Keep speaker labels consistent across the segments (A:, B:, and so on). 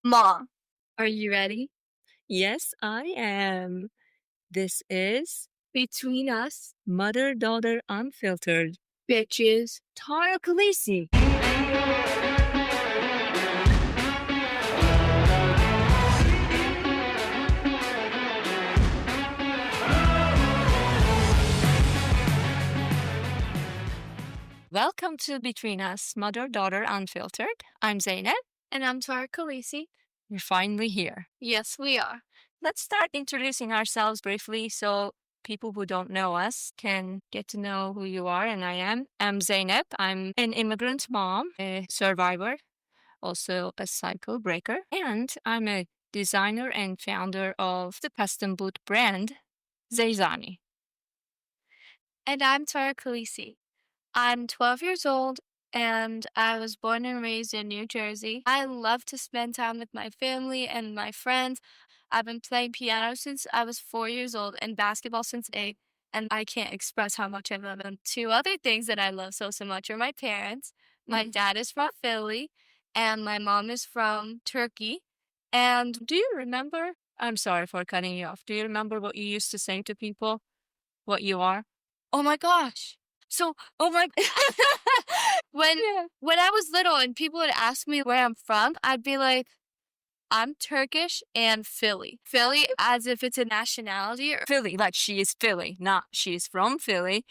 A: Mom, are you ready?
B: Yes, I am. This is
A: Between us,
B: Mother Daughter Unfiltered.
A: bitches.
B: Tara Khaleesi. Welcome to Between Us, Mother Daughter Unfiltered. I'm Zeynep.
A: And I'm Tara Khaleesi.
B: We're finally here.
A: Yes, we are.
B: Let's start introducing ourselves briefly so people who don't know us can get to know who you are and I am. I'm Zeynep. I'm an immigrant mom, a survivor, also a cycle breaker, and I'm a designer and founder of the custom boot brand Zeyzani.
A: And I'm Tara Khaleesi. I'm 12 years old and I was born and raised in New Jersey. I love to spend time with my family and my friends. I've been playing piano since I was 4 years old and basketball since 8. And I can't express how much I love them. Two other things that I love so much are my parents. My dad is from Philly and my mom is from Turkey. And
B: Do you remember? I'm sorry for cutting you off. Do you remember what you used to say to people? What you are?
A: oh my gosh. So, when
B: Yeah.
A: when I was little and people would ask me where I'm from, I'd be like, I'm Turkish and Philly. Philly as if it's a nationality.
B: Philly, like she is Philly, not she's from Philly.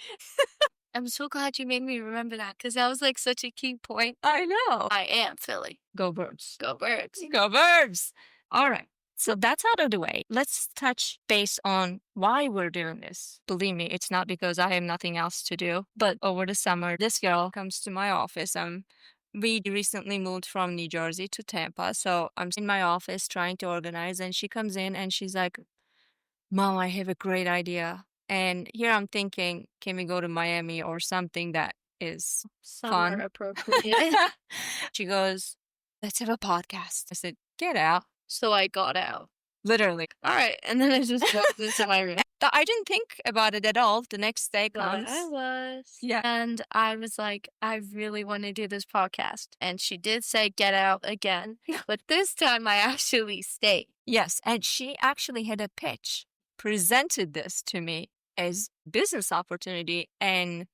A: I'm so glad you made me remember that because that was like such a key point.
B: I know.
A: I am Philly.
B: Go birds.
A: Go birds.
B: Go birds. All right. So that's out of the way. Let's touch base on why we're doing this. Believe me, it's not because I have nothing else to do. But over the summer, this girl comes to my office. We recently moved from New Jersey to Tampa. So I'm in my office trying to organize, and she comes in and she's like, Mom, I have a great idea. And here I'm thinking, can we go to Miami or something that is
A: Summer
B: fun?
A: appropriate.
B: She goes, let's have a podcast. I said, get out.
A: So I got out.
B: Literally.
A: All right. And then I just walked into my room.
B: I didn't think about it at all. The next day
A: But
B: comes.
A: I was.
B: Yeah.
A: And I was like, I really want to do this podcast. And she did say, get out again. But this time I actually stayed.
B: Yes. And she actually had a pitch, presented this to me as business opportunity. And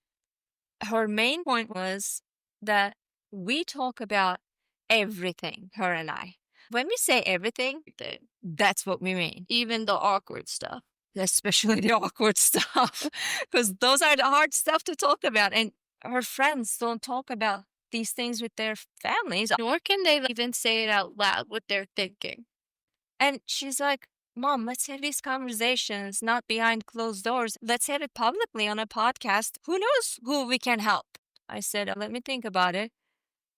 B: her main point was that we talk about everything, her and I. When we say everything, that's what we mean.
A: Even the awkward stuff.
B: Especially the awkward stuff, because those are the hard stuff to talk about. And her friends don't talk about these things with their families.
A: Nor can they even say it out loud what they're thinking.
B: And she's like, Mom, let's have these conversations, not behind closed doors. Let's have it publicly on a podcast. Who knows who we can help? I said, let me think about it.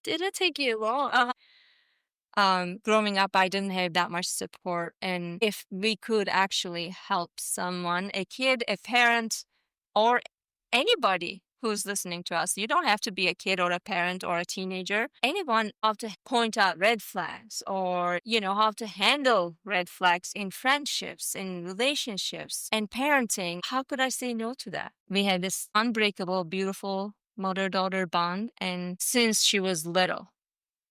A: Didn't take you long.
B: Growing up, I didn't have that much support. And if we could actually help someone, a kid, a parent, or anybody who's listening to us, you don't have to be a kid or a parent or a teenager. Anyone how to point out red flags or, how to handle red flags in friendships, in relationships, and parenting. How could I say no to that? We had this unbreakable, beautiful mother-daughter bond. And since she was little,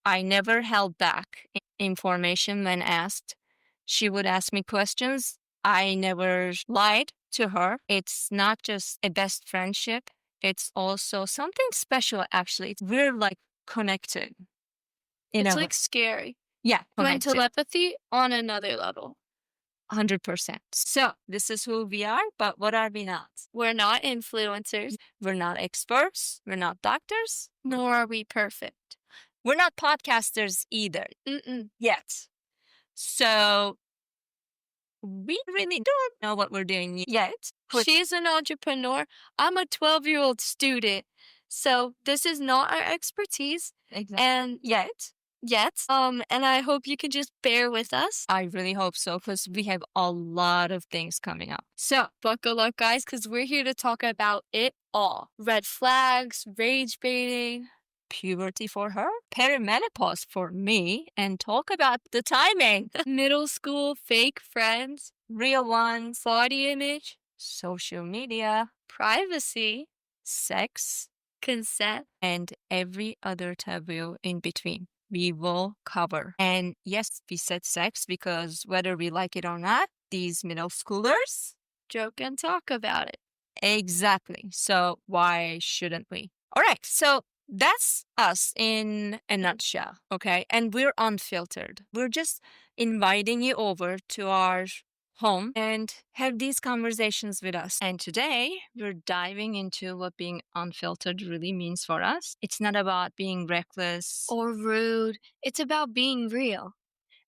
B: I never held back information when asked. She would ask me questions. I never lied to her. It's not just a best friendship. It's also something special, actually. We're like connected.
A: It's like scary.
B: Yeah.
A: When telepathy on another level.
B: 100%. So this is who we are, but what are we not?
A: We're not influencers.
B: We're not experts. We're not doctors.
A: Nor are we perfect.
B: We're not podcasters either. Yet. So we really don't know what we're doing yet.
A: She's an entrepreneur. I'm a 12-year-old student. So this is not our expertise.
B: Exactly.
A: And yet. And I hope you can just bear with us.
B: I really hope so, because we have a lot of things coming up. So
A: buckle up, guys, because we're here to talk about it all. Red flags, rage baiting,
B: puberty for her, perimenopause for me, and talk about the timing.
A: Middle school, fake friends,
B: real ones,
A: body image,
B: social media,
A: privacy,
B: sex,
A: consent,
B: and every other taboo in between. we will cover. And yes, we said sex because whether we like it or not, these middle schoolers
A: joke and talk about it.
B: Exactly. So why shouldn't we? All right. So that's us in a nutshell. Okay. And we're unfiltered. We're just inviting you over to our home and have these conversations with us. And today we're diving into what being unfiltered really means for us. It's not about being reckless
A: or rude. It's about being real.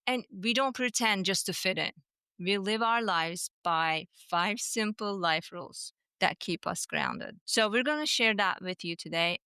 B: And we don't pretend just to fit in. We live our lives by 5 simple life rules that keep us grounded. So we're going to share that with you today.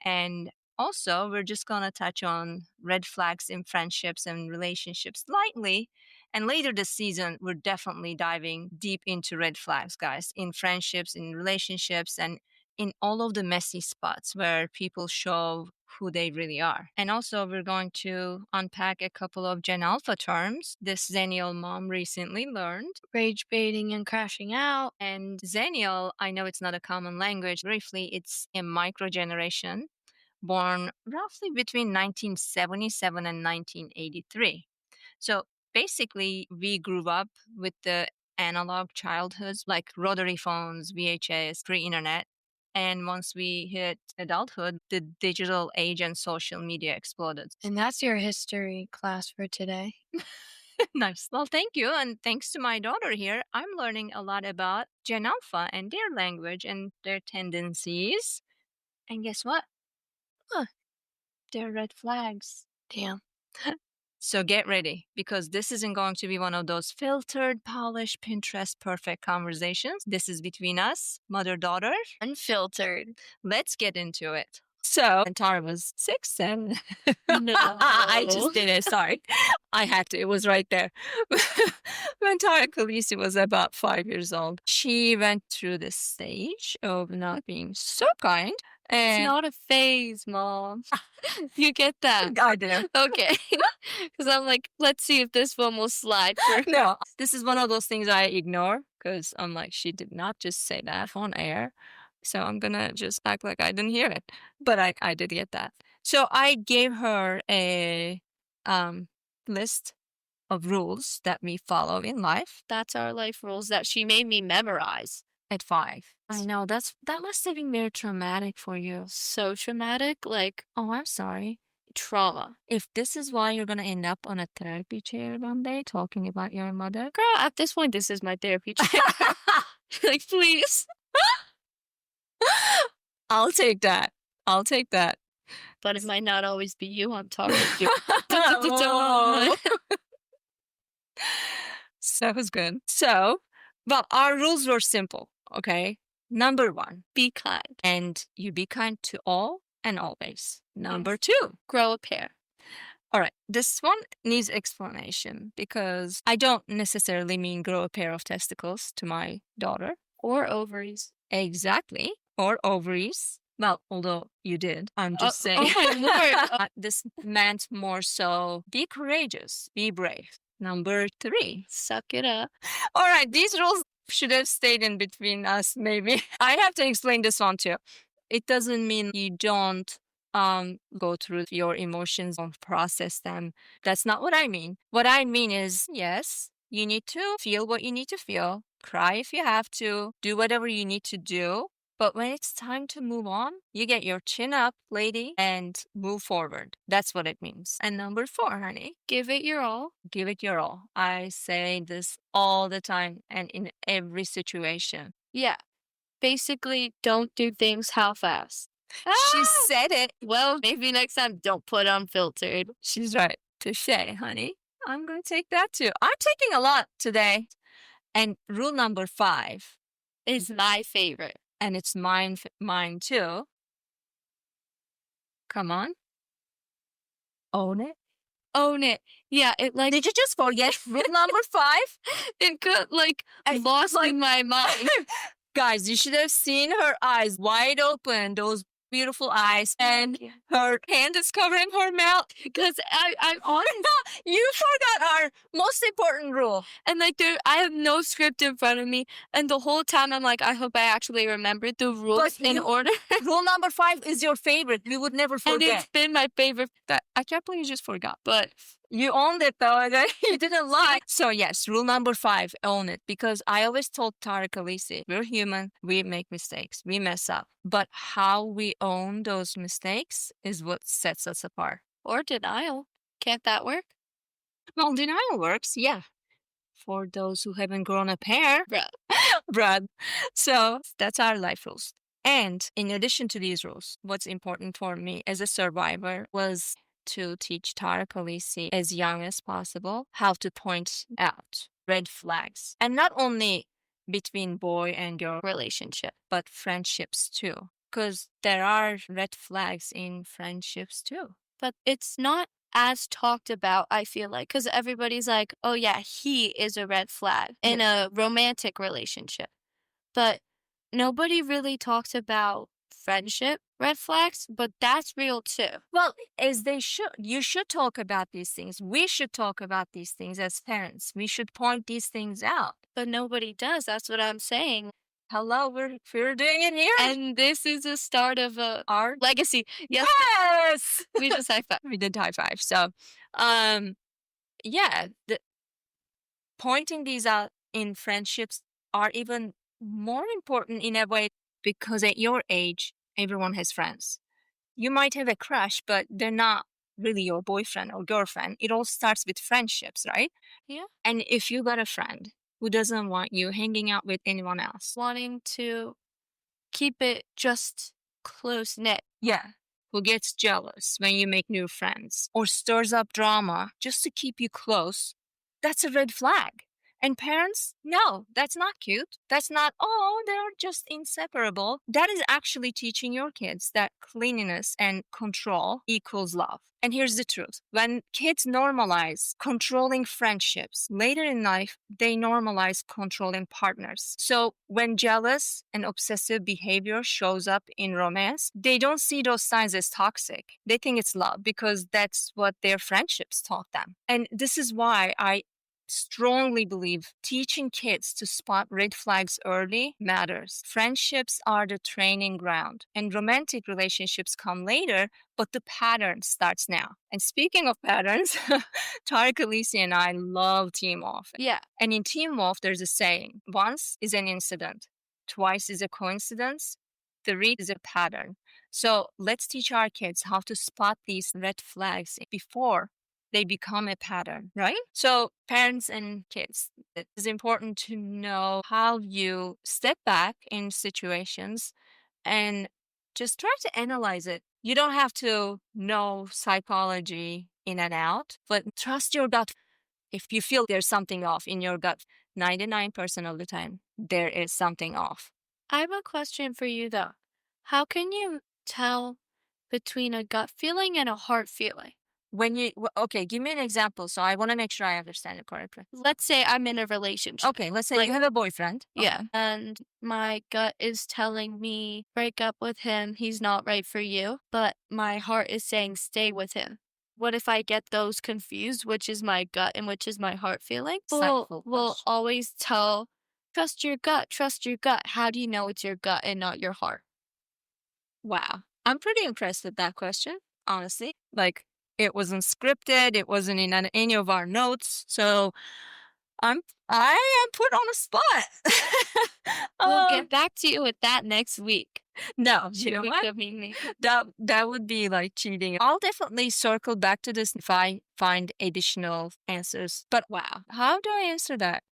B: And also, we're just going to touch on red flags in friendships and relationships lightly. And later this season, we're definitely diving deep into red flags, guys, in friendships, in relationships, and in all of the messy spots where people show who they really are. And also, we're going to unpack a couple of Gen Alpha terms this Xennial mom recently learned.
A: Rage baiting and crashing out.
B: And Xennial, I know it's not a common language. Briefly, it's a micro generation born roughly between 1977 and 1983. So basically, we grew up with the analog childhoods like rotary phones, VHS, pre internet. And once we hit adulthood, the digital age and social media exploded.
A: And that's your history class for today.
B: Nice. Well, thank you. And thanks to my daughter here, I'm learning a lot about Gen Alpha and their language and their tendencies. And guess what? They're red flags.
A: Damn.
B: So get ready, because this isn't going to be one of those filtered, polished, Pinterest perfect conversations. This is between us, mother-daughter.
A: Unfiltered.
B: Let's get into it. So, when Tara was 6, 7.
A: No.
B: I just did it. Sorry. I had to. It was right there. When Tara Khaleesi was about 5 years old, she went through this stage of not being so kind.
A: It's not a phase, Mom. You get that?
B: I do.
A: Okay. Because I'm like, let's see if this one will slide for
B: No, this is one of those things I ignore because I'm like, she did not just say that on air. So I'm going to just act like I didn't hear it. But I did get that. So I gave her a list of rules that we follow in life.
A: That's our life rules that she made me memorize.
B: At 5. I know, that must have been very traumatic for you.
A: So traumatic, like,
B: Oh, I'm sorry.
A: trauma.
B: If this is why you're going to end up on a therapy chair one day talking about your mother.
A: Girl, at this point, this is my therapy chair. Like, please.
B: I'll take that. I'll take that.
A: But it might not always be you I'm talking to.
B: Oh. So it was good. So, well, our rules were simple, okay? Number 1,
A: Be kind.
B: and you be kind to all and always. Number 2,
A: Grow a pair.
B: all right, this one needs explanation because I don't necessarily mean grow a pair of testicles to my daughter.
A: Or ovaries.
B: Exactly. Or ovaries. Well, although you did, I'm just saying.
A: Oh my Lord.
B: This meant more so be courageous, be brave. Number 3.
A: Suck it up.
B: All right, these rules should have stayed in between us, maybe. I have to explain this one too. It doesn't mean you don't go through your emotions and process them. That's not what I mean. What I mean is, yes, you need to feel what you need to feel, cry if you have to, do whatever you need to do. But when it's time to move on, you get your chin up, lady, and move forward. That's what it means. And number 4, honey,
A: Give it your all.
B: give it your all. I say this all the time and in every situation.
A: Yeah. Basically, don't do things half-assed.
B: She said it.
A: Well, maybe next time don't put unfiltered.
B: She's right. Touche, honey. I'm going to take that too. I'm taking a lot today. And rule number 5,
A: Is my favorite.
B: and it's mine too. Come on. Own it.
A: Own it. Yeah, it like
B: Did you just forget rule number 5?
A: it got like
B: I-
A: lost
B: like-
A: in my mind.
B: Guys, you should have seen her eyes wide open. Those beautiful eyes, and
A: Yeah.
B: her hand is covering her mouth.
A: Because I'm on
B: You forgot our most important rule.
A: and like I have no script in front of me, and the whole time I'm like, I hope I actually remembered the rules in order.
B: Rule number 5 is your favorite. We would never
A: And
B: forget.
A: it's been my favorite.
B: That I can't believe you just forgot.
A: But
B: You owned it though. Okay? You didn't lie. So yes, rule number 5, own it. Because I always told Tara Khaleesi, we're human, we make mistakes, we mess up. But how we own those mistakes is what sets us apart.
A: or denial. Can't that work?
B: Well, denial works, yeah. For those who haven't grown a pair.
A: Bruh.
B: Bruh. So that's our life rules. And in addition to these rules, what's important for me as a survivor was to teach Tara Khaleesi as young as possible how to point out red flags. And not only between boy and girl
A: Relationship.
B: but friendships too. Because there are red flags in friendships too.
A: But it's not as talked about, I feel like, because everybody's like, oh yeah, he is a red flag in a romantic relationship. But nobody really talks about friendship red flags, but that's real too.
B: Well, as they should. You should talk about these things. We should talk about these things as parents. We should point these things out.
A: But nobody does. That's what I'm saying.
B: Hello, we're doing it here.
A: And this is the start of our legacy. Yes.
B: Yes!
A: We just high five.
B: We did high five. So, yeah, pointing these out in friendships are even more important in a way because at your age, everyone has friends. You might have a crush, but they're not really your boyfriend or girlfriend. It all starts with friendships, right?
A: Yeah.
B: And if you got a friend who doesn't want you hanging out with anyone else,
A: Wanting to keep it just close knit.
B: yeah, who gets jealous when you make new friends or stirs up drama just to keep you close, that's a red flag. And parents, no, that's not cute. That's not, oh, they're just inseparable. That is actually teaching your kids that cleanliness and control equals love. And here's the truth. When kids normalize controlling friendships, later in life, they normalize controlling partners. So when jealous and obsessive behavior shows up in romance, they don't see those signs as toxic. They think it's love because that's what their friendships taught them. And this is why I strongly believe teaching kids to spot red flags early matters. Friendships are the training ground, and romantic relationships come later, but the pattern starts now. And speaking of patterns, Tara Khaleesi and I love Team Off.
A: Yeah.
B: And in Team Off, there's a saying: once is an incident, twice is a coincidence, 3 is a pattern. So let's teach our kids how to spot these red flags before they become a pattern, right? So parents and kids, it is important to know how you step back in situations and just try to analyze it. You don't have to know psychology in and out, but trust your gut. If you feel there's something off in your gut, 99% of the time, there is something off.
A: I have a question for you though. How can you tell between a gut feeling and a heart feeling?
B: When you, okay, give me an example. So I want to make sure I understand it correctly.
A: Let's say I'm in a relationship.
B: Okay, let's say
A: Like-
B: you have a boyfriend.
A: Yeah.
B: Okay.
A: And my gut is telling me, break up with him. He's not right for you. But my heart is saying, stay with him. What if I get those confused? Which is my gut and which is my heart feeling?
B: Insightful
A: We'll
B: question.
A: always tell, trust your gut, trust your gut. How do you know it's your gut and not your heart?
B: Wow. I'm pretty impressed with that question, honestly. Like, it wasn't scripted, it wasn't in any of our notes. So I am put on a spot.
A: We'll get back to you with that next week.
B: No, you know
A: We
B: what?
A: could be me.
B: That would be like cheating. I'll definitely circle back to this if I find additional answers. But wow, how do I answer that?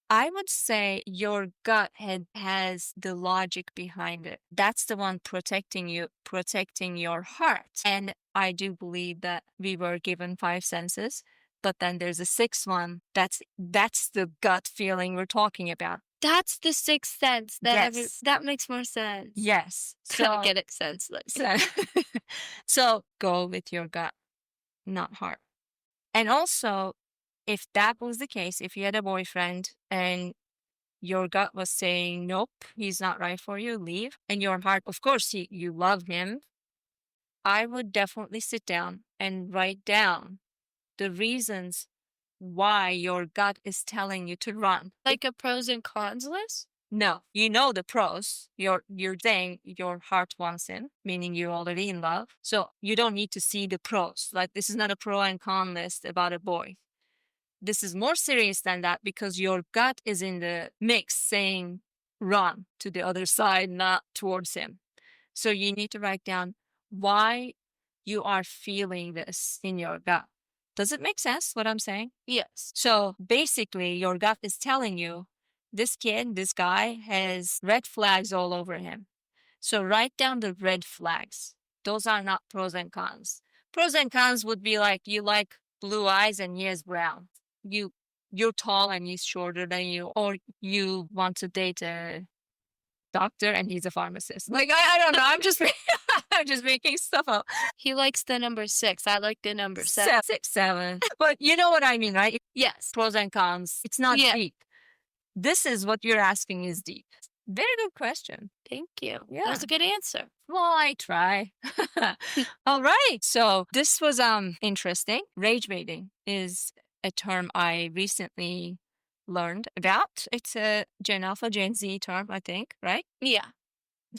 B: I would say your gut has the logic behind it. That's the one protecting you, protecting your heart. And I do believe that we were given 5 senses, but then there's a 6th one. That's the gut feeling we're talking about.
A: That's the 6th sense.
B: Yes.
A: That makes more sense.
B: Yes.
A: So get it sense.
B: So go with your gut, not heart. And also, if that was the case, if you had a boyfriend and your gut was saying, nope, he's not right for you, leave. And your heart, of course, you love him. I would definitely sit down and write down the reasons why your gut is telling you to run.
A: Like a pros and cons list?
B: No, you know the pros. You're saying your heart wants him, meaning you're already in love. So you don't need to see the pros. Like, this is not a pro and con list about a boy. This is more serious than that because your gut is in the mix saying run to the other side, not towards him. So you need to write down why you are feeling this in your gut. Does it make sense what I'm saying?
A: Yes.
B: So basically, your gut is telling you this kid, this guy has red flags all over him. So write down the red flags. Those are not pros and cons. Pros and cons would be like you like blue eyes and he has brown. You're tall and he's shorter than you, or you want to date a doctor and he's a pharmacist. Like, I don't know. I'm just I'm just making stuff up.
A: He likes the number 6. I like the number 7.
B: 6, 7. But you know what I mean, right?
A: Yes.
B: Pros and cons. It's not deep. This is what you're asking is deep. Very good question.
A: Thank you.
B: Yeah.
A: That was a good answer.
B: Well, I try. All right. So this was interesting. Rage baiting is a term I recently learned about. It's a Gen Alpha, Gen Z term, I think, right?
A: Yeah.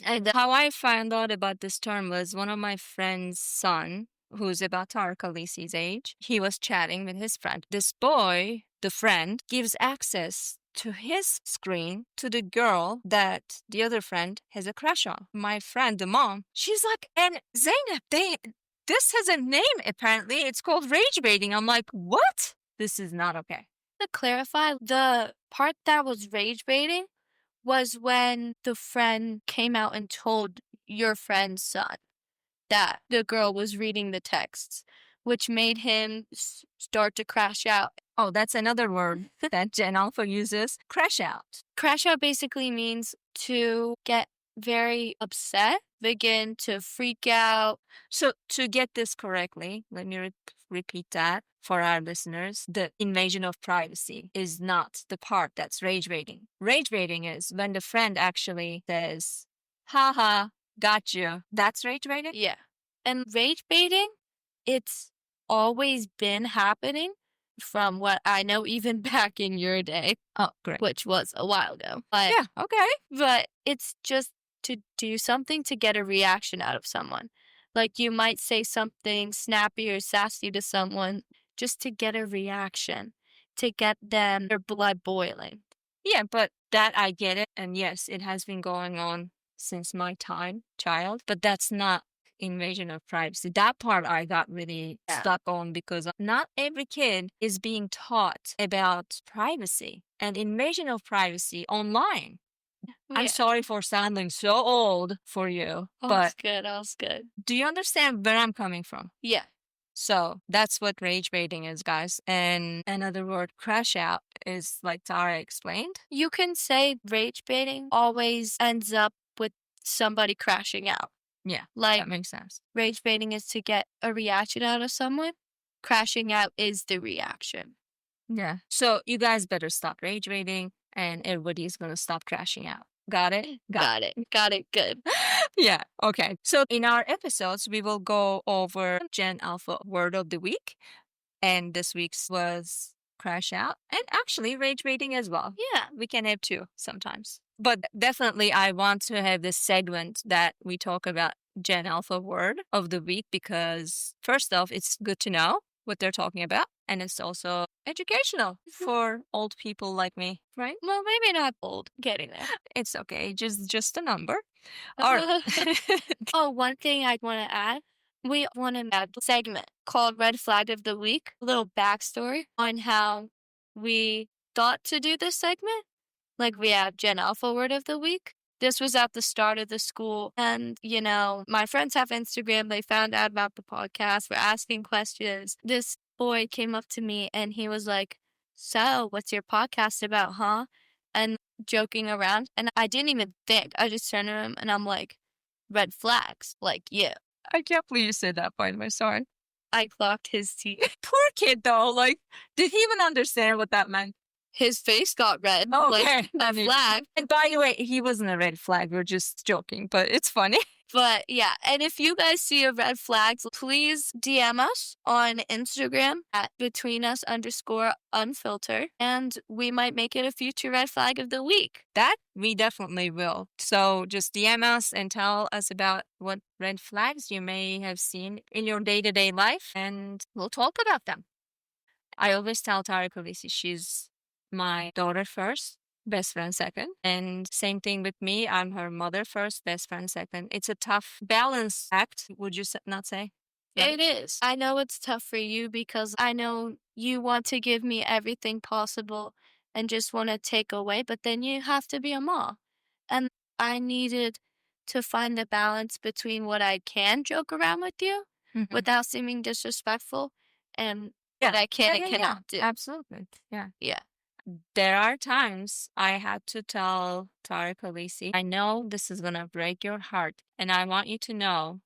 B: And how I found out about this term was one of my friend's son, who's about Tara Khaleesi's age. He was chatting with his friend. This boy, the friend, gives access to his screen to the girl that the other friend has a crush on. My friend, the mom, she's like, and Zeynep, this has a name apparently. It's called rage baiting. I'm like, what? This is not okay.
A: To clarify, the part that was rage baiting was when the friend came out and told your friend's son that the girl was reading the texts, which made him start to crash out.
B: Oh, that's another word that Gen Alpha uses. Crash out. Crash
A: out basically means to get very upset, begin to freak out.
B: So to get this correctly, let me repeat that for our listeners. The invasion of privacy is not the part that's rage baiting. Rage baiting is when the friend actually says, haha, got you. That's rage baiting?
A: Yeah. And rage baiting, it's always been happening from what I know, even back in your day.
B: Oh, great.
A: Which was a while ago. But,
B: yeah, okay.
A: But it's just to do something to get a reaction out of someone. Like you might say something snappy or sassy to someone just to get a reaction, to get them their blood boiling.
B: Yeah, but that I get it. And yes, it has been going on since my time, child. But that's not invasion of privacy. That part I got really stuck on because not every kid is being taught about privacy and invasion of privacy online. Yeah. I'm sorry for sounding so old for you, but
A: all's good.
B: Do you understand where I'm coming from?
A: Yeah.
B: So that's what rage baiting is, guys. And another word, crash out, is like Tara explained.
A: You can say rage baiting always ends up with somebody crashing out.
B: Yeah,
A: like
B: that makes sense.
A: Rage baiting is to get a reaction out of someone. Crashing out is the reaction.
B: Yeah. So you guys better stop rage baiting and everybody's going to stop crashing out. Got it?
A: Got it. Good.
B: Yeah. Okay. So in our episodes, we will go over Gen Alpha word of the week. And this week's was crash out and actually rage baiting as well.
A: Yeah.
B: We can have two sometimes. But definitely I want to have this segment that we talk about Gen Alpha word of the week because first off, it's good to know what they're talking about. And it's also educational for old people like me, right?
A: Well, maybe not old, getting there.
B: It's okay. Just a number. All right.
A: Oh, one thing I want to add. We want to add a segment called Red Flag of the Week. A little backstory on how we thought to do this segment. Like we have Gen Alpha word of the week. This was at the start of the school. And, my friends have Instagram. They found out about the podcast. We're asking questions. This boy came up to me and he was like, so what's your podcast about, huh? And joking around. And I didn't even think. I just turned to him and I'm like, red flags, like you.
B: I can't believe you said that, by the way. Sorry.
A: I clocked his teeth.
B: Poor kid, though. Like, did he even understand what that meant?
A: his face got red,
B: Okay.
A: like a flag.
B: And by the way, he wasn't a red flag. We're just joking, but it's funny.
A: But yeah, and if you guys see a red flag, please DM us on Instagram at betweenus_unfiltered, and we might make it a future red flag of the week.
B: That we definitely will. So just DM us and tell us about what red flags you may have seen in your day-to-day life, and we'll talk about them. I always tell Tara Khaleesi she's my daughter first, best friend second. And same thing with me. I'm her mother first, best friend second. It's a tough balance act, would you not say?
A: It is. I know it's tough for you because I know you want to give me everything possible and just want to take away, but then you have to be a mom. And I needed to find the balance between what I can joke around with you
B: Mhm.
A: without seeming disrespectful and
B: Yeah.
A: what I can and
B: Yeah.
A: cannot do.
B: Absolutely. Yeah.
A: Yeah.
B: There are times I had to tell Tara Khaleesi, I know this is going to break your heart, and I want you to know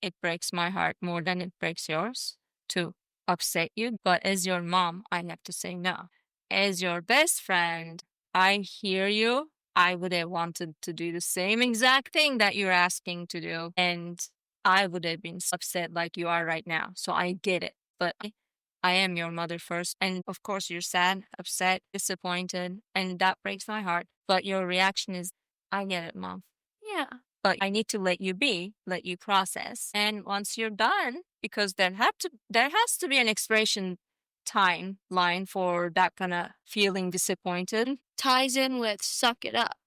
B: it breaks my heart more than it breaks yours to upset you. But as your mom, I have to say no. As your best friend, I hear you. I would have wanted to do the same exact thing that you're asking to do. And I would have been upset like you are right now. So I get it. But I am your mother first. And of course, you're sad, upset, disappointed. And that breaks my heart. But your reaction is, I get it, mom.
A: Yeah.
B: But I need to let you be, let you process. And once you're done, because there has to be an expiration timeline for that kind of feeling disappointed.
A: Ties in with suck it up,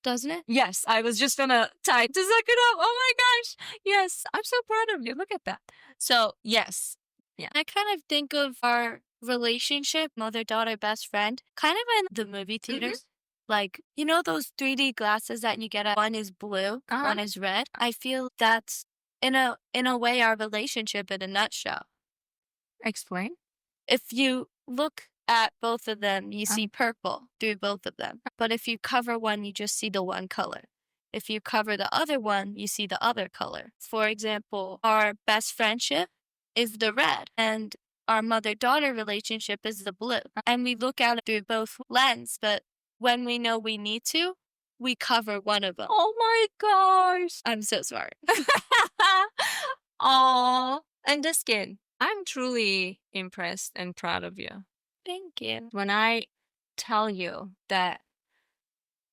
A: doesn't it?
B: Yes, I was just gonna tie to suck it up. Oh my gosh. Yes, I'm so proud of you. Look at that. So yes. Yeah.
A: I kind of think of our relationship, mother, daughter, best friend, kind of in the movie theaters. Like, you know those 3D glasses that you get at one is blue, one is red? I feel that's in a way our relationship in a nutshell.
B: Explain.
A: If you look at both of them, you see purple through both of them. But if you cover one, you just see the one color. If you cover the other one, you see the other color. For example, our best friendship is the red, and our mother-daughter relationship is the blue. And we look at it through both lenses, but when we know we need to, we cover one of them.
B: Oh my gosh.
A: I'm so sorry.
B: Aw. And the skin. I'm truly impressed and proud of you.
A: Thank you.
B: When I tell you that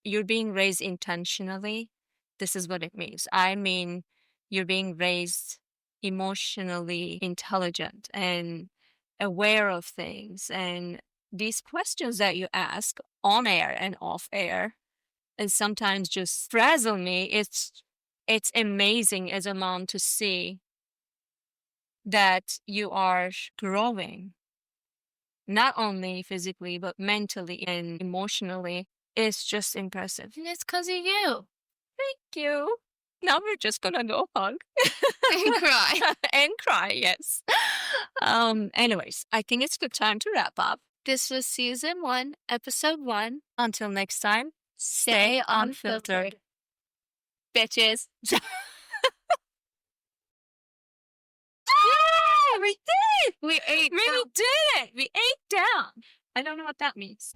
B: you're being raised intentionally, this is what it means. I mean, you're being raised emotionally intelligent and aware of things. And these questions that you ask on air and off air, and sometimes just frazzle me. It's amazing as a mom to see that you are growing, not only physically, but mentally and emotionally. It's just impressive.
A: And it's because of you.
B: Thank you. Now we're just gonna go hug.
A: And cry.
B: And cry, yes. Anyways, I think it's good time to wrap up.
A: This was season 1, episode 1.
B: Until next time,
A: Stay unfiltered. Bitches.
B: Yeah, we did.
A: We ate.
B: We did it. We ate down. I don't know what that means.